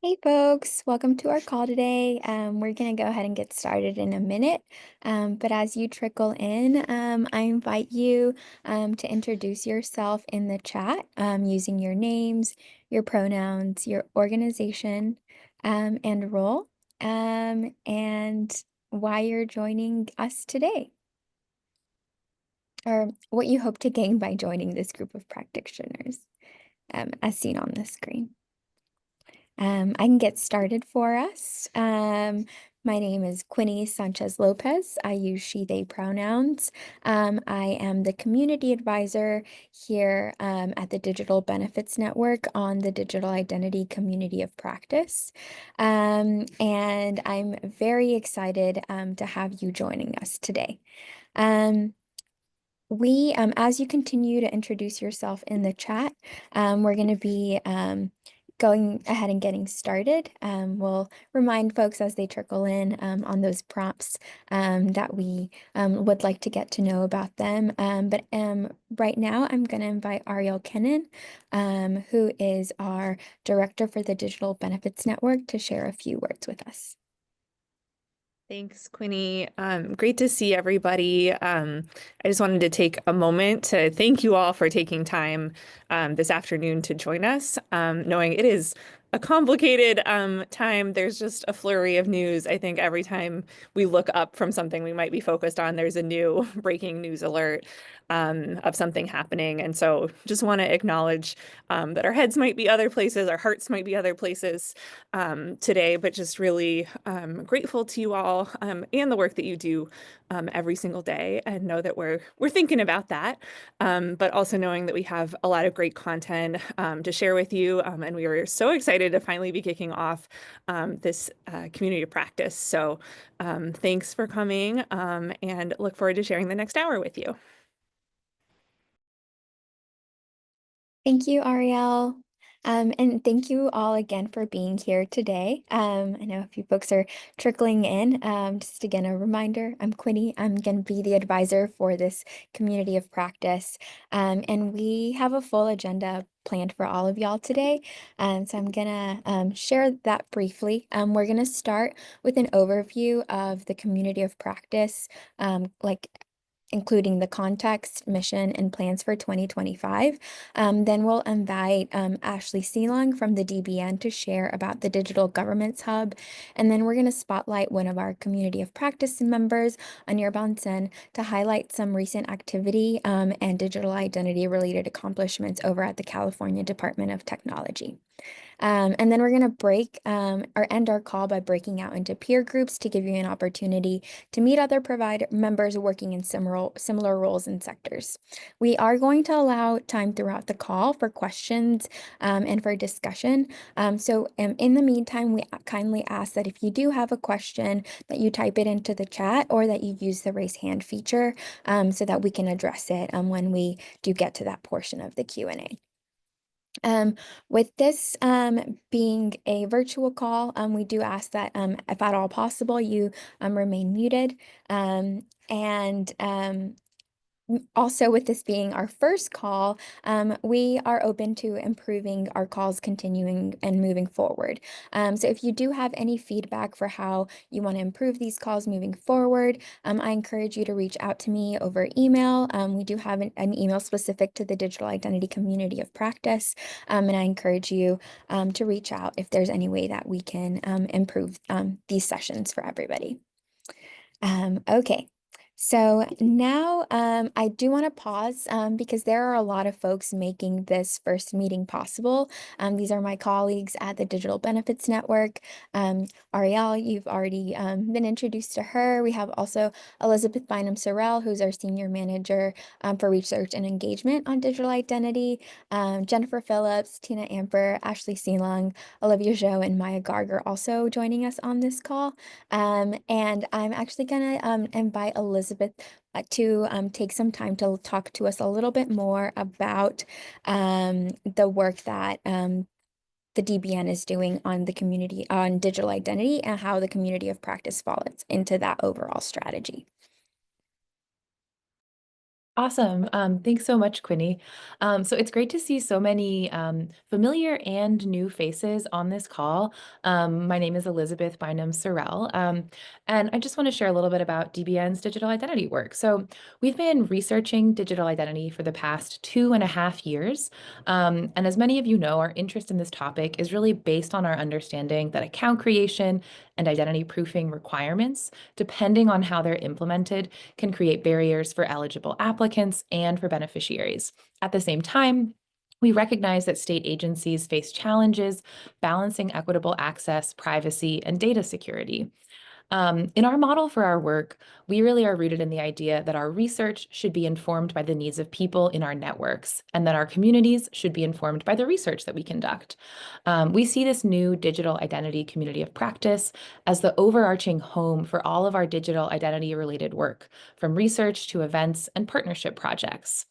Hey folks, welcome to our call today. We're going to go ahead and get started in a minute. But as you trickle in, I invite you to introduce yourself in the chat using your names, your pronouns, your organization, and role, and why you're joining us today, or what you hope to gain by joining this group of practitioners, as seen on the screen. I can get started for us. My name is Quinny Sanchez Lopez. I use she, they pronouns. I am the community advisor here at the Digital Benefits Network on the Digital Identity Community of Practice. And I'm very excited to have you joining us today. As you continue to introduce yourself in the chat, we're going to be going ahead and getting started. We'll remind folks as they trickle in on those prompts that we would like to get to know about them. But right now, I'm going to invite Ariel Kennan, who is our director for the Digital Benefits Network, to share a few words with us. Thanks, Quinny. Great to see everybody. I just wanted to take a moment to thank you all for taking time this afternoon to join us, knowing it is a complicated time. There's just a flurry of news. I think every time we look up from something we might be focused on, there's a new breaking news alert of something happening. And so just want to acknowledge that our heads might be other places, our hearts might be other places today, but just really grateful to you all and the work that you do every single day, and know that we're thinking about that, but also knowing that we have a lot of great content to share with you, and we are so excited to finally be kicking off this community of practice. So thanks for coming, and look forward to sharing the next hour with you. Thank you, Ariel. And thank you all again for being here today. I know a few folks are trickling in. Just again, a reminder, I'm Quinny. I'm going to be the advisor for this community of practice. And we have a full agenda planned for all of y'all today. So I'm going to share that briefly. We're going to start with an overview of the community of practice, including the context, mission, and plans for 2025. Then we'll invite Ashley Seelong from the DBN to share about the Digital Governments Hub. And then we're going to spotlight one of our community of practice members, Anir Bonsen, to highlight some recent activity and digital identity related accomplishments over at the California Department of Technology. And then we're going to break or end our call by breaking out into peer groups to give you an opportunity to meet other provider members working in similar roles and sectors. We are going to allow time throughout the call for questions and for discussion. So in the meantime, we kindly ask that if you do have a question, that you type it into the chat or that you use the raise hand feature so that we can address it when we do get to that portion of the Q&A. With this being a virtual call, we do ask that if at all possible, you remain muted. And also, with this being our first call, we are open to improving our calls, continuing and moving forward. So if you do have any feedback for how you want to improve these calls moving forward, I encourage you to reach out to me over email. We do have an email specific to the Digital Identity Community of Practice, and I encourage you to reach out if there's any way that we can improve these sessions for everybody. Okay. So now I do want to pause because there are a lot of folks making this first meeting possible. These are my colleagues at the Digital Benefits Network. Ariel, you've already been introduced to her. We have also Elizabeth Bynum-Sorrell, who's our Senior Manager for Research and Engagement on Digital Identity. Jennifer Phillips, Tina Amper, Ashley Seelong, Olivia Zhou, and Maya Garg also joining us on this call. And I'm actually going to invite Elizabeth to take some time to talk to us a little bit more about the work that the DBN is doing on the community on digital identity and how the community of practice falls into that overall strategy. Awesome. Thanks so much, Quinny. So it's great to see so many familiar and new faces on this call. My name is Elizabeth Bynum Sorrell, and I just want to share a little bit about DBN's digital identity work. So we've been researching digital identity for the past 2.5 years. And as many of you know, our interest in this topic is really based on our understanding that account creation and identity proofing requirements, depending on how they're implemented, can create barriers for eligible applicants and for beneficiaries. At the same time, we recognize that state agencies face challenges balancing equitable access, privacy, and data security. In our model for our work, we really are rooted in the idea that our research should be informed by the needs of people in our networks, and that our communities should be informed by the research that we conduct. We see this new digital identity community of practice as the overarching home for all of our digital identity related work, from research to events and partnership projects.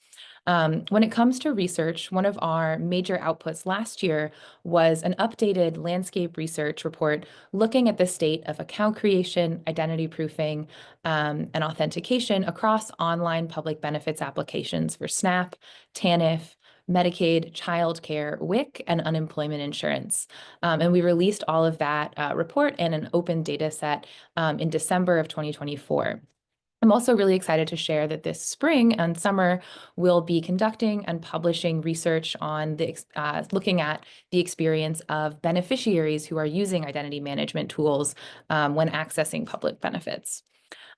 When it comes to research, one of our major outputs last year was an updated landscape research report looking at the state of account creation, identity proofing, and authentication across online public benefits applications for SNAP, TANF, Medicaid, childcare, WIC, and unemployment insurance. And we released all of that report in an open data set in December of 2024. I'm also really excited to share that this spring and summer we'll be conducting and publishing research on looking at the experience of beneficiaries who are using identity management tools when accessing public benefits.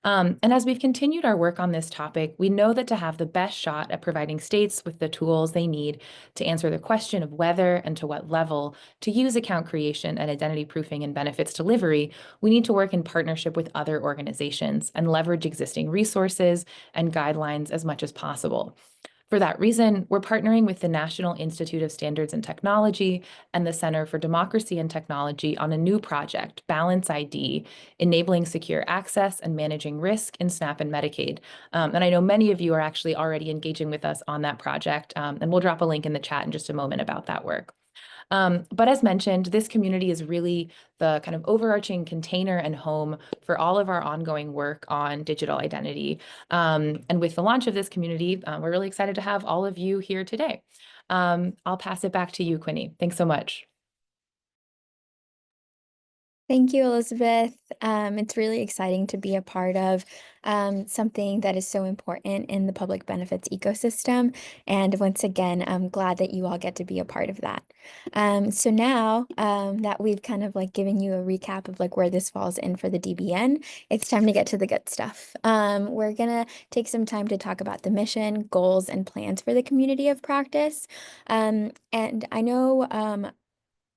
And as we've continued our work on this topic, we know that to have the best shot at providing states with the tools they need to answer the question of whether and to what level to use account creation and identity proofing in benefits delivery, we need to work in partnership with other organizations and leverage existing resources and guidelines as much as possible. For that reason, we're partnering with the National Institute of Standards and Technology and the Center for Democracy and Technology on a new project, Balance ID, enabling secure access and managing risk in SNAP and Medicaid. And I know many of you are actually already engaging with us on that project, and we'll drop a link in the chat in just a moment about that work. But as mentioned, this community is really the kind of overarching container and home for all of our ongoing work on digital identity. And with the launch of this community, we're really excited to have all of you here today. I'll pass it back to you, Quinny. Thanks so much. Thank you, Elizabeth. It's really exciting to be a part of something that is so important in the public benefits ecosystem. And once again, I'm glad that you all get to be a part of that. So now that we've kind of like given you a recap of like where this falls in for the DBN, it's time to get to the good stuff. We're gonna take some time to talk about the mission, goals, and plans for the community of practice. And I know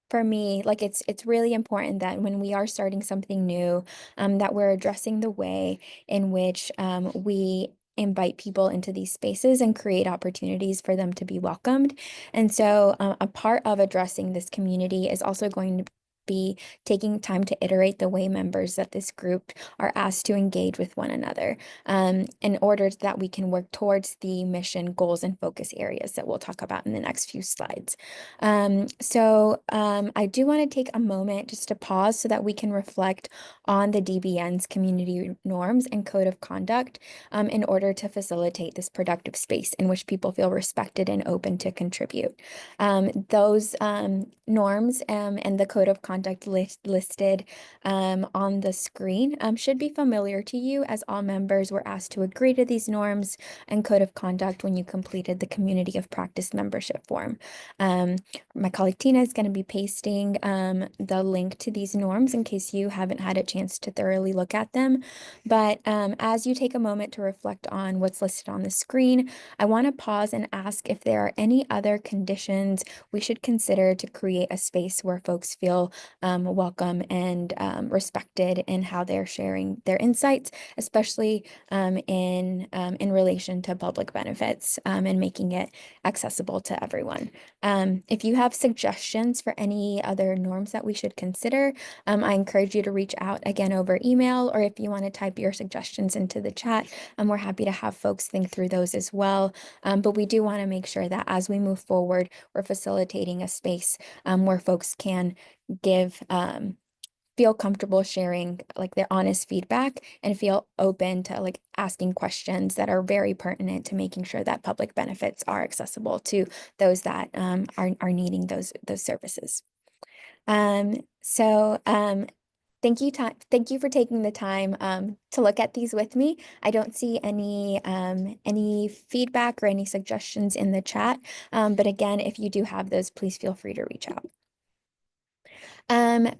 for me, like it's really important that when we are starting something new, that we're addressing the way in which we invite people into these spaces and create opportunities for them to be welcomed. And so a part of addressing this community is also going to be taking time to iterate the way members of this group are asked to engage with one another in order that we can work towards the mission, goals, and focus areas that we'll talk about in the next few slides. I do want to take a moment just to pause so that we can reflect on the DBN's community norms and code of conduct in order to facilitate this productive space in which people feel respected and open to contribute. Those norms and the code of conduct listed on the screen should be familiar to you, as all members were asked to agree to these norms and code of conduct when you completed the community of practice membership form. My colleague Tina is going to be pasting the link to these norms in case you haven't had a chance to thoroughly look at them. But as you take a moment to reflect on what's listed on the screen, I want to pause and ask if there are any other conditions we should consider to create a space where folks feel welcome and respected in how they're sharing their insights, especially in relation to public benefits and making it accessible to everyone. If you have suggestions for any other norms that we should consider, I encourage you to reach out again over email, or if you want to type your suggestions into the chat, we're happy to have folks think through those as well. But we do want to make sure that as we move forward, we're facilitating a space where folks can give feel comfortable sharing like their honest feedback and feel open to like asking questions that are very pertinent to making sure that public benefits are accessible to those that are needing those services. So thank you for taking the time to look at these with me. I don't see any feedback or any suggestions in the chat. But again, if you do have those, please feel free to reach out.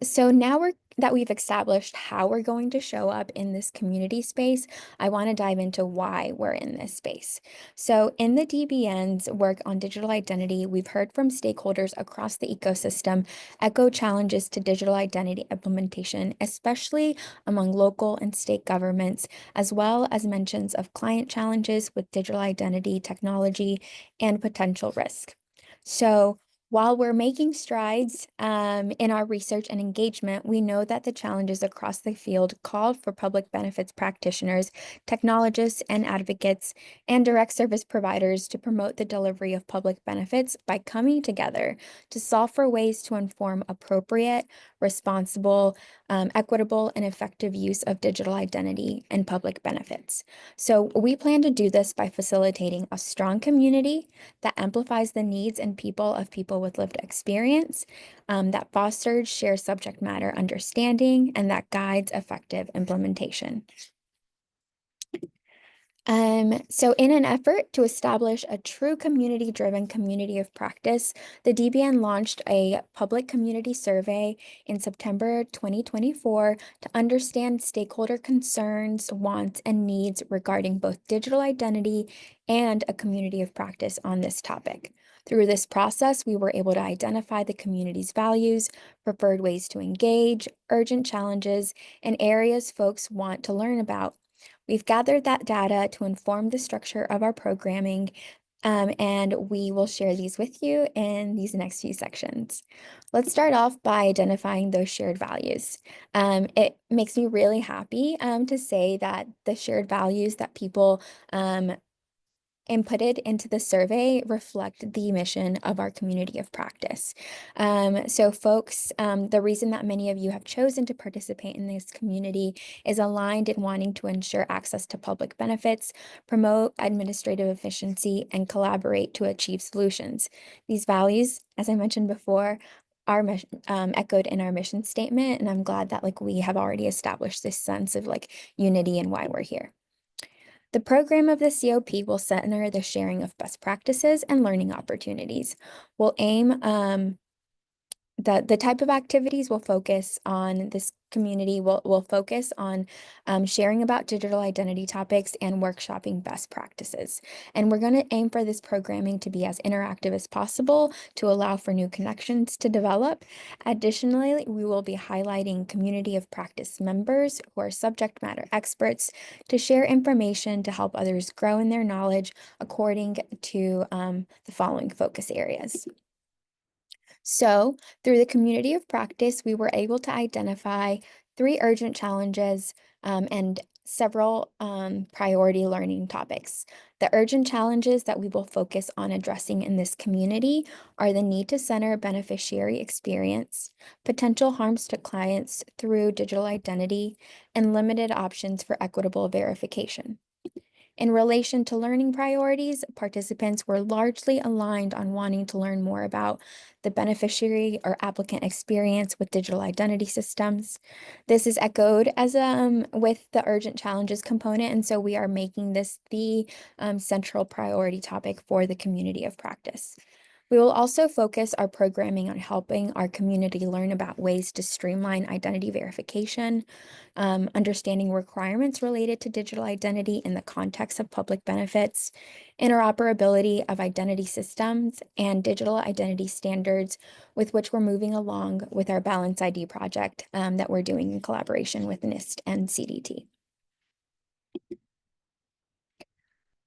So now that we've established how we're going to show up in this community space, I want to dive into why we're in this space. So in the DBN's work on digital identity, we've heard from stakeholders across the ecosystem echo challenges to digital identity implementation, especially among local and state governments, as well as mentions of client challenges with digital identity technology and potential risk. So while we're making strides in our research and engagement, we know that the challenges across the field call for public benefits practitioners, technologists, and advocates, and direct service providers to promote the delivery of public benefits by coming together to solve for ways to inform appropriate, responsible, equitable, and effective use of digital identity and public benefits. So we plan to do this by facilitating a strong community that amplifies the needs and people of people with lived experience, that fosters shared subject matter understanding, and that guides effective implementation. So in an effort to establish a true community-driven community of practice, the DBN launched a public community survey in September 2024 to understand stakeholder concerns, wants, and needs regarding both digital identity and a community of practice on this topic. Through this process, we were able to identify the community's values, preferred ways to engage, urgent challenges, and areas folks want to learn about. We've gathered that data to inform the structure of our programming, and we will share these with you in these next few sections. Let's start off by identifying those shared values. It makes me really happy to say that the shared values that people inputted into the survey reflect the mission of our community of practice. So folks, the reason that many of you have chosen to participate in this community is aligned in wanting to ensure access to public benefits, promote administrative efficiency, and collaborate to achieve solutions. These values, as I mentioned before, are echoed in our mission statement, and I'm glad that like we have already established this sense of like unity and why we're here. The program of the COP will center the sharing of best practices and learning opportunities. We'll aim the type of activities will focus on this community will focus on sharing about digital identity topics and workshopping best practices. And we're going to aim for this programming to be as interactive as possible to allow for new connections to develop. Additionally, we will be highlighting community of practice members who are subject matter experts to share information to help others grow in their knowledge according to the following focus areas. So, through the community of practice, we were able to identify 3 urgent challenges and several priority learning topics. The urgent challenges that we will focus on addressing in this community are the need to center beneficiary experience, potential harms to clients through digital identity, and limited options for equitable verification. In relation to learning priorities, participants were largely aligned on wanting to learn more about the beneficiary or applicant experience with digital identity systems. This is echoed as with the urgent challenges component, and so we are making this the central priority topic for the community of practice. We will also focus our programming on helping our community learn about ways to streamline identity verification, understanding requirements related to digital identity in the context of public benefits, interoperability of identity systems, and digital identity standards with which we're moving along with our Balance ID project that we're doing in collaboration with NIST and CDT.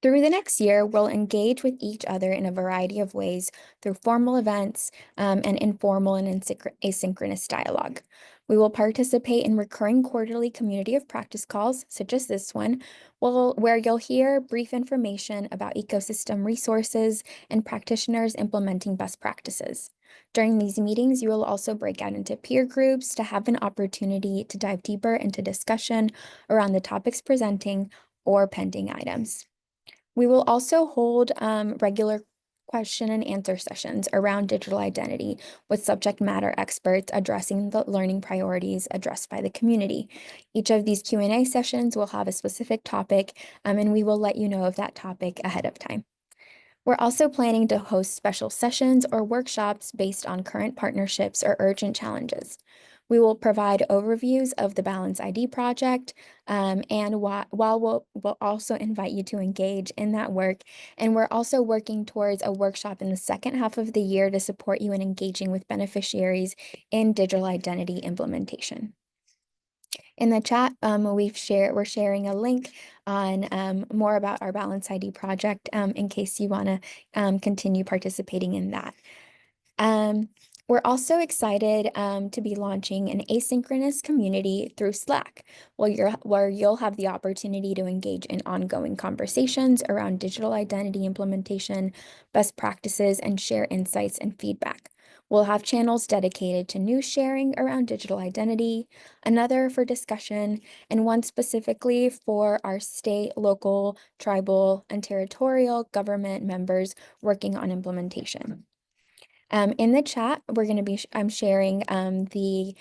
Through the next year, we'll engage with each other in a variety of ways through formal events and informal and asynchronous dialogue. We will participate in recurring quarterly community of practice calls, such as this one, where you'll hear brief information about ecosystem resources and practitioners implementing best practices. During these meetings, you will also break out into peer groups to have an opportunity to dive deeper into discussion around the topics presenting or pending items. We will also hold regular question and answer sessions around digital identity with subject matter experts addressing the learning priorities addressed by the community. Each of these Q&A sessions will have a specific topic, and we will let you know of that topic ahead of time. We're also planning to host special sessions or workshops based on current partnerships or urgent challenges. We will provide overviews of the Balance ID project, and while we'll also invite you to engage in that work. And we're also working towards a workshop in the second half of the year to support you in engaging with beneficiaries in digital identity implementation. In the chat, we're sharing a link on more about our Balance ID project in case you want to continue participating in that. We're also excited to be launching an asynchronous community through Slack, where you'll have the opportunity to engage in ongoing conversations around digital identity implementation, best practices, and share insights and feedback. We'll have channels dedicated to news sharing around digital identity, another for discussion, and one specifically for our state, local, tribal, and territorial government members working on implementation. In the chat, we're going to be I'm sharing the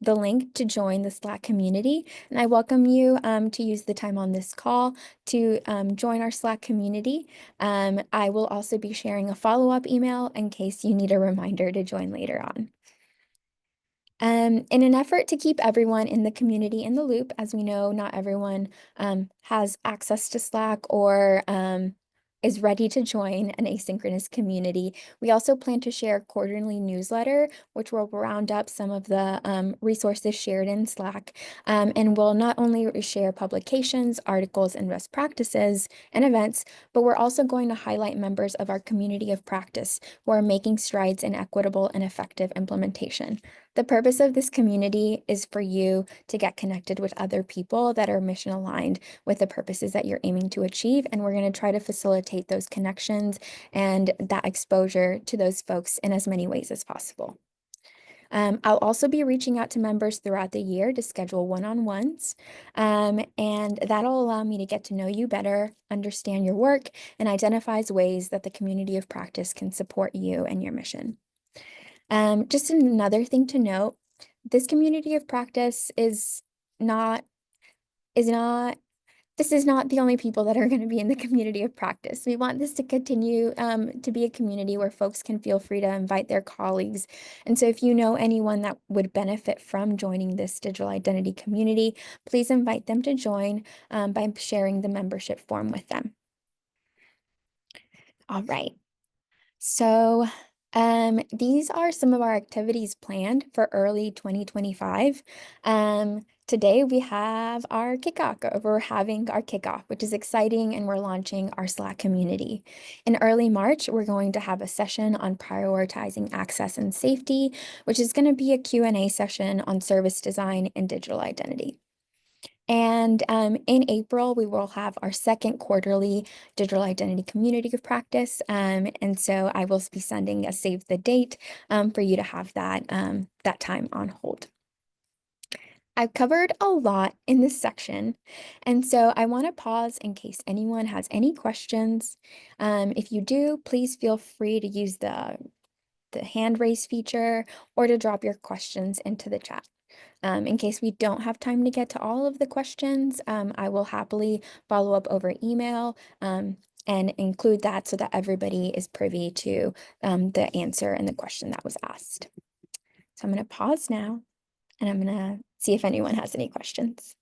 link to join the Slack community, and I welcome you to use the time on this call to join our Slack community. I will also be sharing a follow-up email in case you need a reminder to join later on. In an effort to keep everyone in the community in the loop, as we know, not everyone has access to Slack or is ready to join an asynchronous community. We also plan to share a quarterly newsletter, which will round up some of the resources shared in Slack, and will not only share publications, articles, and best practices and events, but we're also going to highlight members of our community of practice who are making strides in equitable and effective implementation. The purpose of this community is for you to get connected with other people that are mission aligned with the purposes that you're aiming to achieve. And we're going to try to facilitate those connections and that exposure to those folks in as many ways as possible. I'll also be reaching out to members throughout the year to schedule one-on-ones, and that'll allow me to get to know you better, understand your work, and identifies ways that the community of practice can support you and your mission. Just another thing to note, this community of practice is not, this is not the only people that are going to be in the community of practice. We want this to continue to be a community where folks can feel free to invite their colleagues. And so if you know anyone that would benefit from joining this digital identity community, please invite them to join by sharing the membership form with them. All right. So these are some of our activities planned for early 2025. Today we have our kickoff. We're having our kickoff, which is exciting, and we're launching our Slack community. In early March, we're going to have a session on prioritizing access and safety, which is going to be a Q&A session on service design and digital identity. And in April, we will have our second quarterly digital identity community of practice. And so I will be sending a save the date for you to have that, that time on hold. I've covered a lot in this section, and so I want to pause in case anyone has any questions. If you do, please feel free to use the hand raise feature or to drop your questions into the chat. In case we don't have time to get to all of the questions, I will happily follow up over email and include that so that everybody is privy to the answer and the question that was asked. So I'm going to pause now and I'm going to see if anyone has any questions.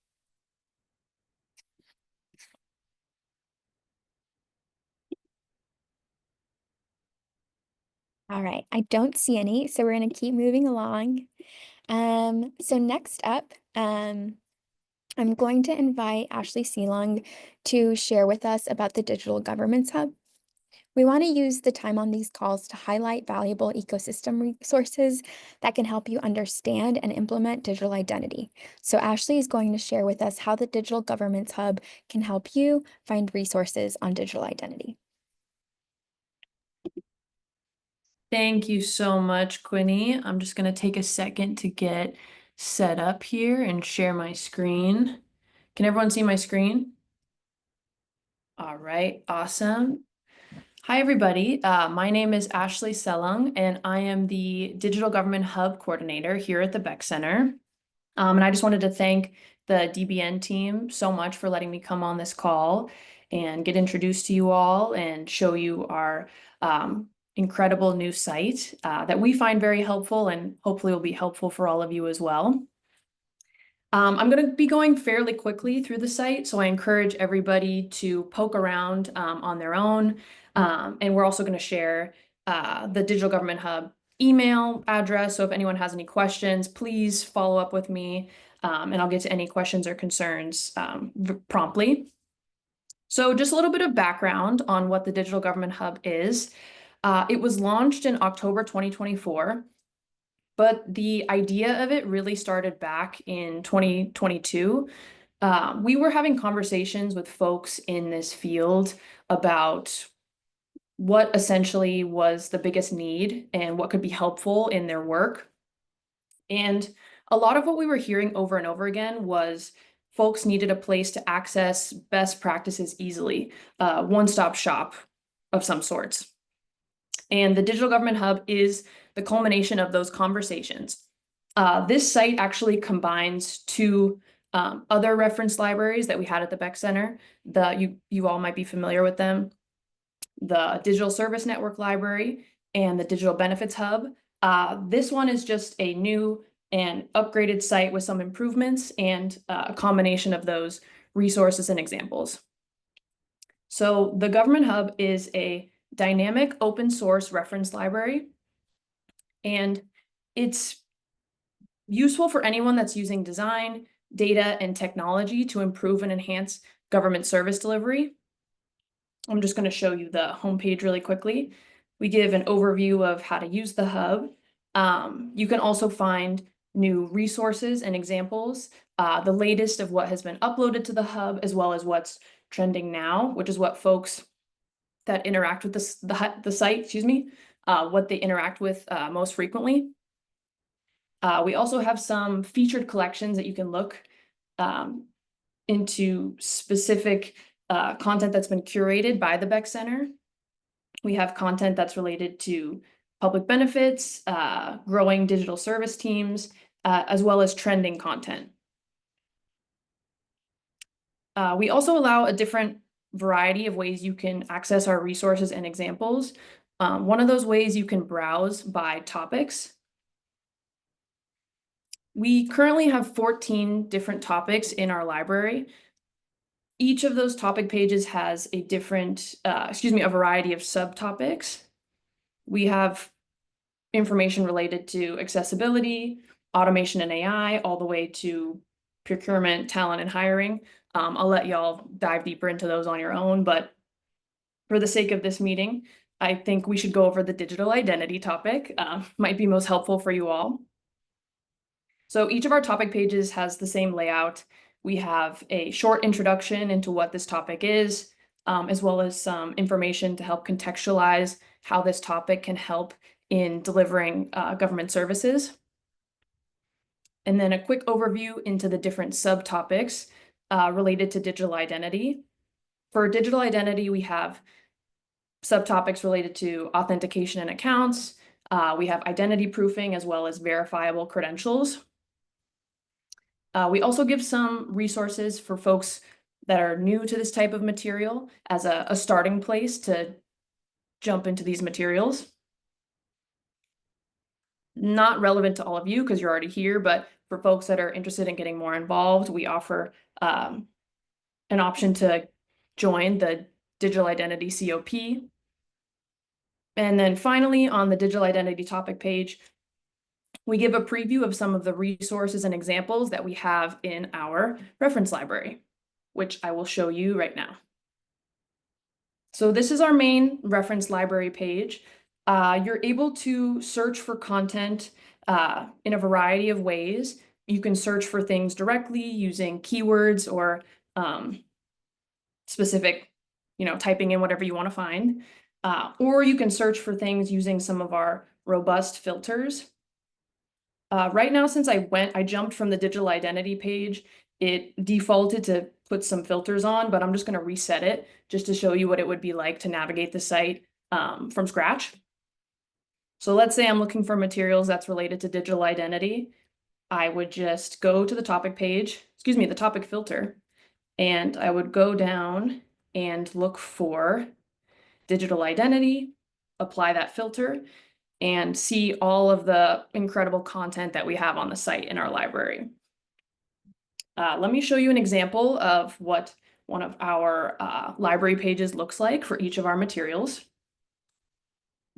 All right, I don't see any, so we're going to keep moving along. So next up, I'm going to invite Ashley Seelong to share with us about the Digital Governments Hub. We want to use the time on these calls to highlight valuable ecosystem resources that can help you understand and implement digital identity. So Ashley is going to share with us how the Digital Governments Hub can help you find resources on digital identity. Thank you so much, Quinny. I'm just going to take a second to get set up here and share my screen. Can everyone see my screen? All right, awesome. Hi, everybody. My name is Ashley Selung, and I am the Digital Government Hub Coordinator here at the Beck Center. And I just wanted to thank the DBN team so much for letting me come on this call and get introduced to you all and show you our incredible new site that we find very helpful and hopefully will be helpful for all of you as well. I'm going to be going fairly quickly through the site, so I encourage everybody to poke around on their own. And we're also going to share the Digital Government Hub email address. So if anyone has any questions, please follow up with me and I'll get to any questions or concerns promptly. So just a little bit of background on what the Digital Government Hub is. It was launched in October 2024. But the idea of it really started back in 2022. We were having conversations with folks in this field about what essentially was the biggest need and what could be helpful in their work. And a lot of what we were hearing over and over again was folks needed a place to access best practices easily, one-stop shop of some sorts. And the Digital Government Hub is the culmination of those conversations. This site actually combines two other reference libraries that we had at the Beck Center. You all might be familiar with them. The Digital Service Network Library and the Digital Benefits Hub. This one is just a new and upgraded site with some improvements and a combination of those resources and examples. So the Government Hub is a dynamic open source reference library, and it's useful for anyone that's using design, data, and technology to improve and enhance government service delivery. I'm just going to show you the homepage really quickly. We give an overview of how to use the hub. You can also find new resources and examples, the latest of what has been uploaded to the hub, as well as what's trending now, which is what folks that interact with the site, what they interact with most frequently. We also have some featured collections that you can look into specific content that's been curated by the Beck Center. We have content that's related to public benefits, growing digital service teams, as well as trending content. We also allow a different variety of ways you can access our resources and examples. One of those ways you can browse by topics. We currently have 14 different topics in our library. Each of those topic pages has a different, a variety of subtopics. We have information related to accessibility, automation and AI, all the way to procurement, talent, and hiring. I'll let y'all dive deeper into those on your own, but for the sake of this meeting, I think we should go over the digital identity topic. Might be most helpful for you all. So each of our topic pages has the same layout. We have a short introduction into what this topic is, as well as some information to help contextualize how this topic can help in delivering government services. And then a quick overview into the different subtopics related to digital identity. For digital identity, we have subtopics related to authentication and accounts. We have identity proofing as well as verifiable credentials. We also give some resources for folks that are new to this type of material as a starting place to jump into these materials. Not relevant to all of you because you're already here, but for folks that are interested in getting more involved, we offer an option to join the Digital Identity COP. And then finally, on the digital identity topic page, we give a preview of some of the resources and examples that we have in our reference library, which I will show you right now. So this is our main reference library page. You're able to search for content in a variety of ways. You can search for things directly using keywords or specific, typing in whatever you want to find. Or you can search for things using some of our robust filters. Right now, since I jumped from the digital identity page, it defaulted to put some filters on, but I'm just going to reset it just to show you what it would be like to navigate the site from scratch. So let's say I'm looking for materials that's related to digital identity. I would just go to the topic page, the topic filter, and I would go down and look for digital identity, apply that filter, and see all of the incredible content that we have on the site in our library. Let me show you an example of what one of our library pages looks like for each of our materials.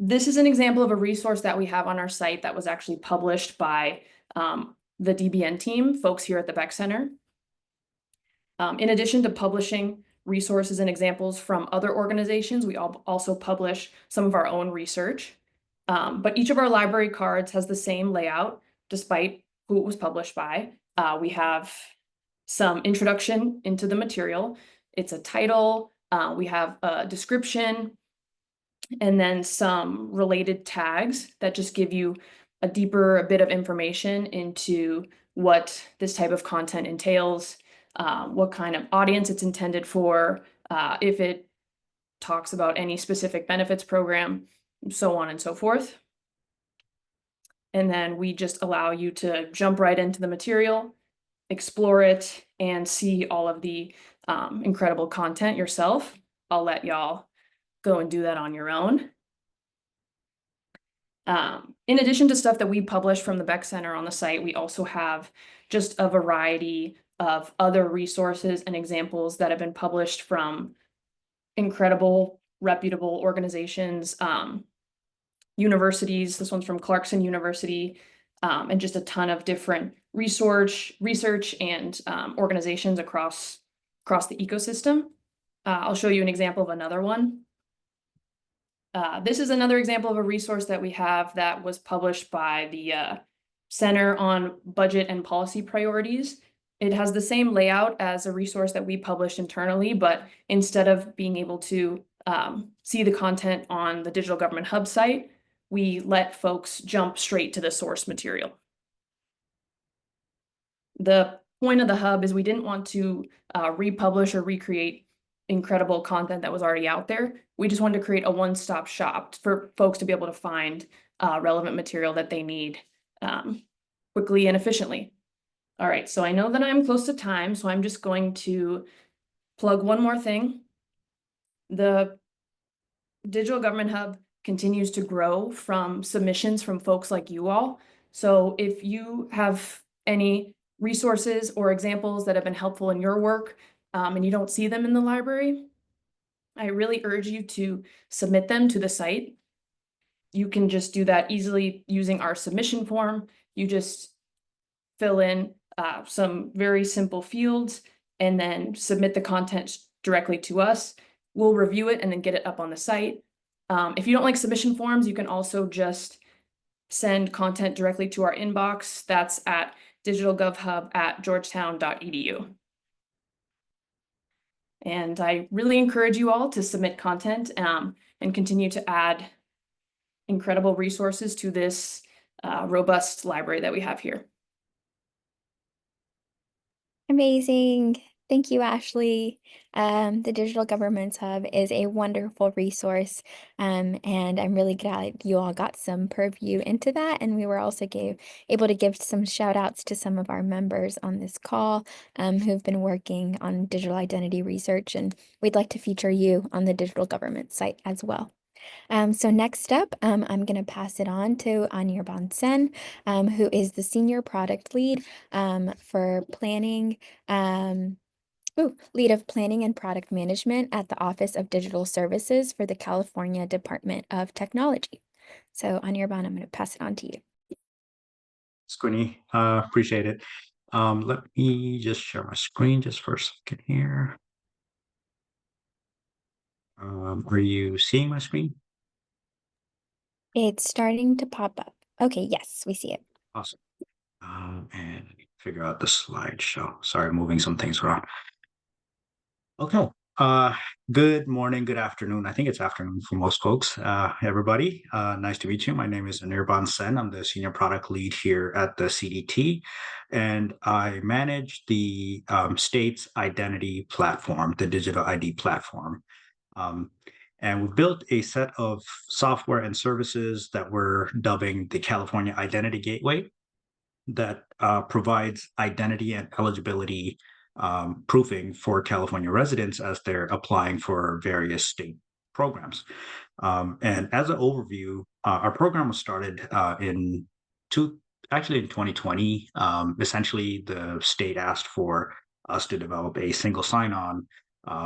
This is an example of a resource that we have on our site that was actually published by the DBN team, folks here at the Beck Center. In addition to publishing resources and examples from other organizations, we also publish some of our own research. But each of our library cards has the same layout, despite who it was published by. We have some introduction into the material. It's a title, we have a description, and then some related tags that just give you a bit of information into what this type of content entails, what kind of audience it's intended for, if it talks about any specific benefits program, so on and so forth. And then we just allow you to jump right into the material, explore it, and see all of the incredible content yourself. I'll let y'all go and do that on your own. In addition to stuff that we publish from the Beck Center on the site, we also have just a variety of other resources and examples that have been published from incredible, reputable organizations, universities. This one's from Clarkson University, and just a ton of different research and organizations across the ecosystem. I'll show you an example of another one. This is another example of a resource that we have that was published by the Center on Budget and Policy Priorities. It has the same layout as a resource that we published internally, but instead of being able to see the content on the Digital Government Hub site, we let folks jump straight to the source material. The point of the hub is we didn't want to republish or recreate incredible content that was already out there. We just wanted to create a one-stop shop for folks to be able to find relevant material that they need quickly and efficiently. All right, so I know that I'm close to time, so I'm just going to plug one more thing. The Digital Government Hub continues to grow from submissions from folks like you all. So if you have any resources or examples that have been helpful in your work and you don't see them in the library, I really urge you to submit them to the site. You can just do that easily using our submission form. You just fill in some very simple fields and then submit the content directly to us. We'll review it and then get it up on the site. If you don't like submission forms, you can also just send content directly to our inbox. That's at digitalgovhub@georgetown.edu. And I really encourage you all to submit content and continue to add incredible resources to this robust library that we have here. Amazing. Thank you, Ashley. The Digital Governments Hub is a wonderful resource, and I'm really glad you all got some purview into that. And we were also able to give some shout outs to some of our members on this call who've been working on digital identity research, and we'd like to feature you on the Digital Government site as well. So next up, I'm going to pass it on to Anirban Sen, who is the Senior Product Lead for Planning, Lead of Planning and Product Management at the Office of Digital Services for the California Department of Technology. So Anirban, I'm going to pass it on to you. Squinty. Appreciate it. Let me just share my screen just for a second here. Are you seeing my screen? It's starting to pop up. Okay, yes, we see it. Awesome. And let me figure out the slideshow. Sorry, moving some things around. Okay. Uh, Good morning, good afternoon. I think it's afternoon for most folks. Everybody, nice to meet you. My name is Anirban Sen. I'm the senior product lead here at the CDT, and I manage the state's identity platform, the digital ID platform. Um, and we built a set of software and services that we're dubbing the California Identity Gateway that provides identity and eligibility proofing for California residents as they're applying for various state programs. And as an overview, our program was started actually in 2020. Essentially, the state asked for us to develop a single sign-on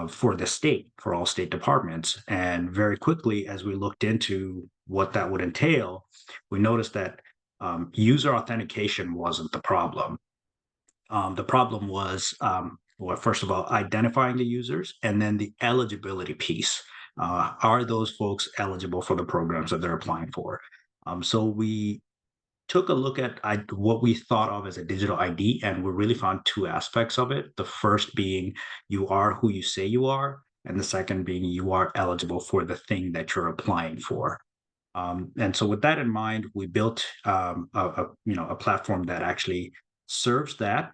for the state, for all state departments. And very quickly, as we looked into what that would entail, we noticed that user authentication wasn't the problem. The problem was, well, first of all, identifying the users and then the eligibility piece. Are those folks eligible for the programs that they're applying for? So we took a look at what we thought of as a digital ID, and we really found two aspects of it. The first being you are who you say you are, and the second being you are eligible for the thing that you're applying for. And so with that in mind, we built a platform that actually serves that,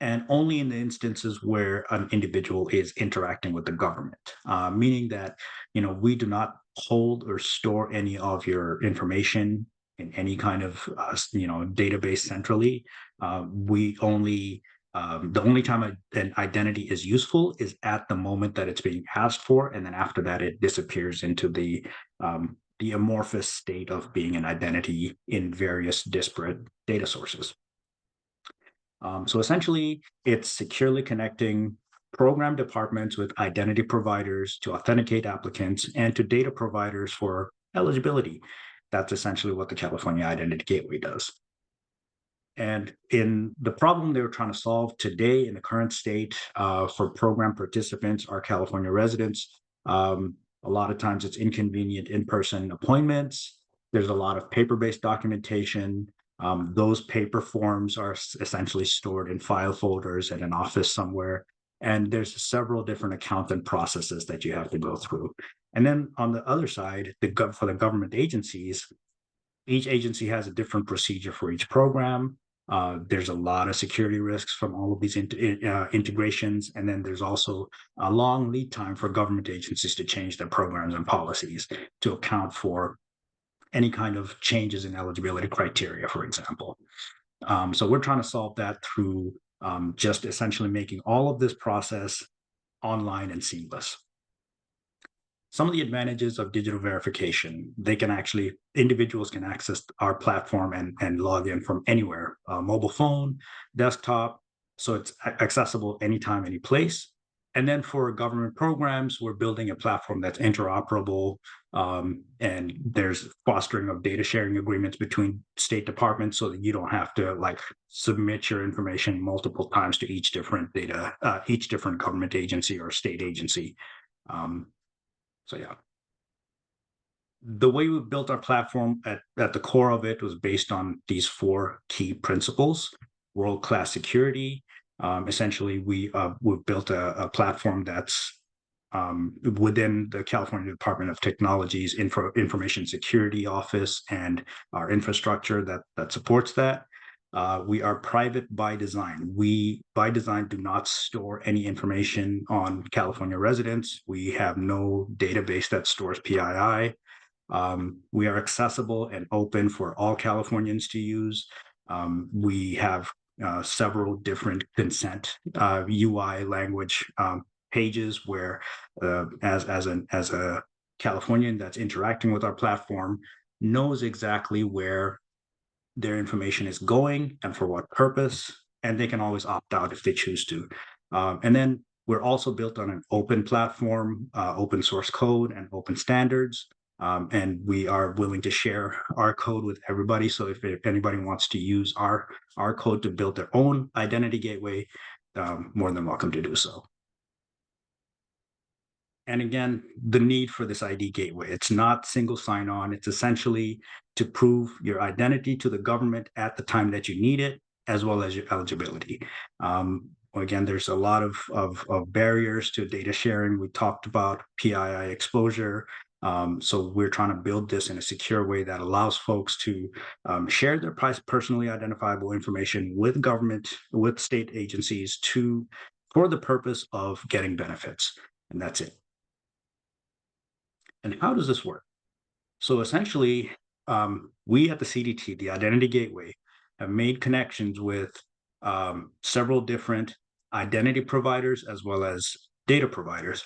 and only in the instances where an individual is interacting with the government, meaning that we do not hold or store any of your information in any kind of database centrally. We only The only time an identity is useful is at the moment that it's being asked for, and then after that, it disappears into the amorphous state of being an identity in various disparate data sources. So essentially, it's securely connecting program departments with identity providers to authenticate applicants and to data providers for eligibility. That's essentially what the California Identity Gateway does. And in the problem they were trying to solve today in the current state for program participants, our California residents, a lot of times it's inconvenient in-person appointments. There's a lot of paper-based documentation. Those paper forms are essentially stored in file folders at an office somewhere. And there's several different accountant processes that you have to go through. And then on the other side, for the government agencies, each agency has a different procedure for each program. There's a lot of security risks from all of these integrations. And then there's also a long lead time for government agencies to change their programs and policies to account for any kind of changes in eligibility criteria, for example. So we're trying to solve that through just essentially making all of this process online and seamless. Some of the advantages of digital verification, individuals can access our platform and log in from anywhere, mobile phone, desktop, so it's accessible anytime, any place. And then for government programs, we're building a platform that's interoperable, and there's fostering of data sharing agreements between state departments so that you don't have to submit your information multiple times to each different government agency or state agency. So yeah, the way we built our platform at the core of it was based on these four key principles: world-class security. Essentially, we've built a platform that's within the California Department of Technology's Information Security Office and our infrastructure that supports that. We are private by design. We, by design, do not store any information on California residents. We have no database that stores PII. We are accessible and open for all Californians to use. We have several different consent UI language pages where, as a Californian that's interacting with our platform, knows exactly where their information is going and for what purpose, and they can always opt out if they choose to. And then we're also built on an open platform, open source code and open standards. And we are willing to share our code with everybody. So if anybody wants to use our code to build their own identity gateway, more than welcome to do so. And again, the need for this ID gateway, it's not single sign-on. It's essentially to prove your identity to the government at the time that you need it, as well as your eligibility. Again, there's a lot of barriers to data sharing. We talked about PII exposure. So we're trying to build this in a secure way that allows folks to share their personally identifiable information with government, with state agencies for the purpose of getting benefits. And that's it. And how does this work? So essentially, we at the CDT, the Identity Gateway, have made connections with several different identity providers as well as data providers.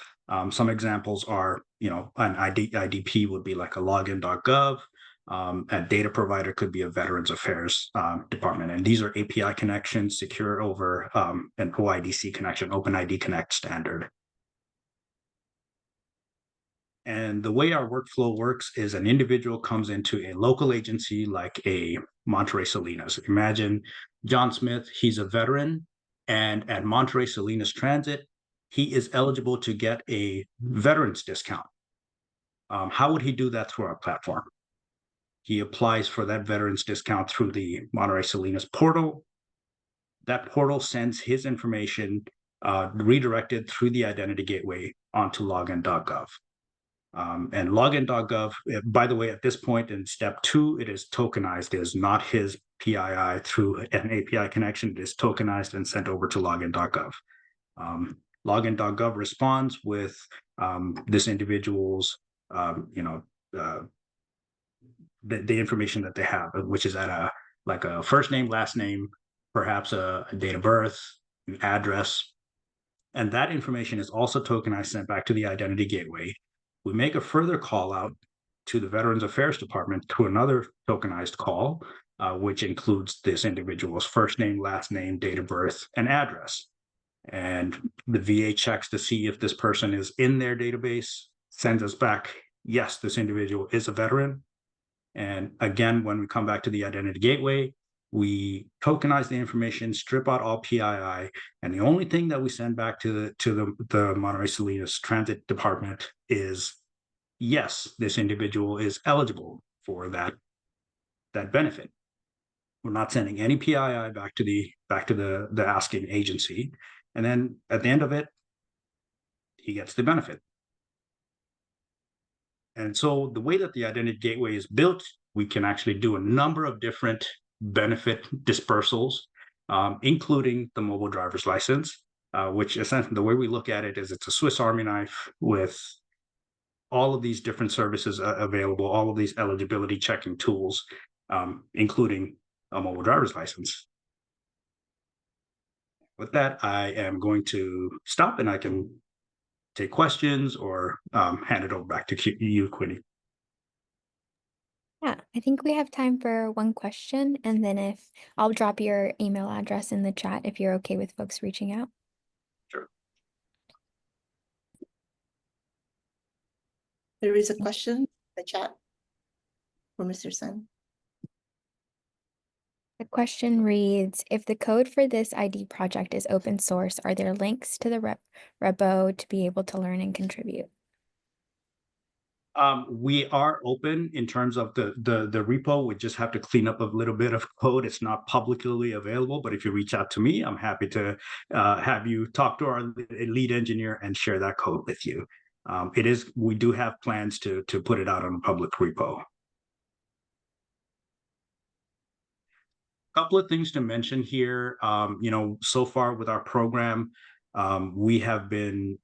Some examples are, an IDP would be like a login.gov. A data provider could be a Veterans Affairs department. And these are API connections secure over an OIDC connection, OpenID Connect standard. And the way our workflow works is an individual comes into a local agency like a Monterey Salinas. Imagine John Smith, he's a veteran, and at Monterey Salinas Transit, he is eligible to get a veterans discount. How would he do that through our platform? He applies for that veterans discount through the Monterey Salinas portal. That portal sends his information redirected through the identity gateway onto login.gov. And login.gov, by the way, at this point in step 2, it is tokenized. It is not his PII through an API connection. It is tokenized and sent over to login.gov. Login.gov responds with this individual's, the information that they have, which is at a first name, last name, perhaps a date of birth, an address. And that information is also tokenized, sent back to the identity gateway. We make a further call out to the Veterans Affairs Department to another tokenized call, which includes this individual's first name, last name, date of birth, and address. And the VA checks to see if this person is in their database, sends us back, yes, this individual is a veteran. And again, when we come back to the identity gateway, we tokenize the information, strip out all PII, and the only thing that we send back to the Monterey Salinas Transit Department is, yes, this individual is eligible for that benefit. We're not sending any PII back to the asking agency, and then at the end of it, he gets the benefit. And so the way that the identity gateway is built, we can actually do a number of different benefit dispersals, including the mobile driver's license, which essentially the way we look at it is it's a Swiss Army knife with all of these different services available, all of these eligibility checking tools, including a mobile driver's license. With that, I am going to stop and I can take questions or hand it over back to you, Quinny. Yeah, I think we have time for one question, and then if I'll drop your email address in the chat if you're okay with folks reaching out. Sure. There is a question in the chat for Mr. Sun. The question reads, if the code for this ID project is open source, are there links to the repo to be able to learn and contribute? We are open in terms of the repo. We just have to clean up a little bit of code. It's not publicly available, but if you reach out to me, I'm happy to have you talk to our lead engineer and share that code with you. We do have plans to put it out on a public repo. Couple of things to mention here. So far with our program, we have been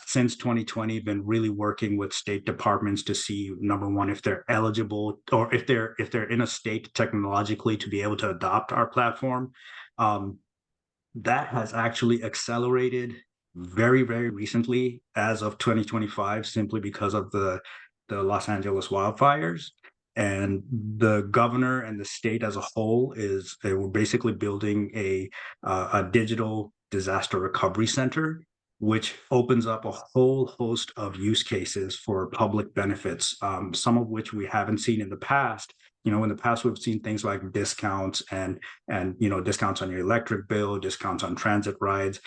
since 2020, been really working with state departments to see, number one, if they're eligible or if they're in a state technologically to be able to adopt our platform. That has actually accelerated very, very recently as of 2025, simply because of the Los Angeles wildfires. And the governor and the state as a whole they were basically building a digital disaster recovery center, which opens up a whole host of use cases for public benefits, some of which we haven't seen in the past. In the past, we've seen things like discounts and discounts on your electric bill, discounts on transit rides.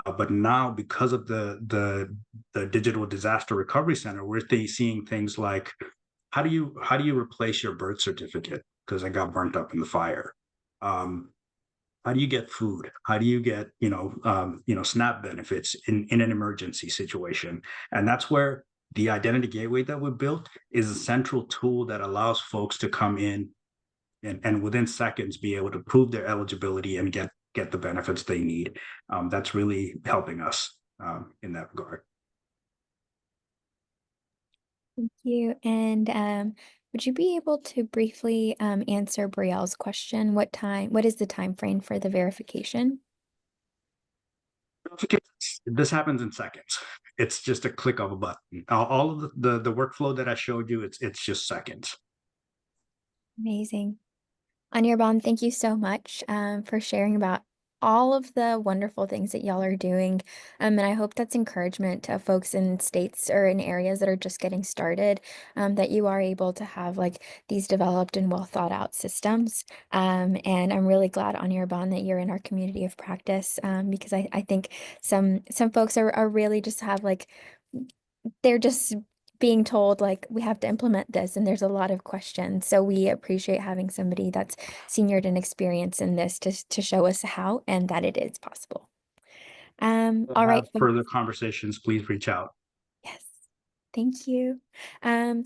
But now, because of the Digital Disaster Recovery Center, we're seeing things like how do you replace your birth certificate because it got burnt up in the fire? How do you get food? How do you get SNAP benefits in an emergency situation? And that's where the identity gateway that we built is a central tool that allows folks to come in and within seconds be able to prove their eligibility and get the benefits they need. That's really helping us in that regard. Thank you. And would you be able to briefly answer Brielle's question? What is the time frame for the verification? This happens in seconds. It's just a click of a button. All of the workflow that I showed you, it's just seconds. Amazing. Anirban, thank you so much for sharing about all of the wonderful things that y'all are doing. And I hope that's encouragement to folks in states or in areas that are just getting started, that you are able to have like these developed and well thought out systems. And I'm really glad, Anirban, that you're in our community of practice, because I think some folks are really just have like, they're just being told like we have to implement this and there's a lot of questions. So we appreciate having somebody that's seniored and experienced in this to show us how and that it is possible. All right, Have further conversations, please reach out. yes. Thank you. Um,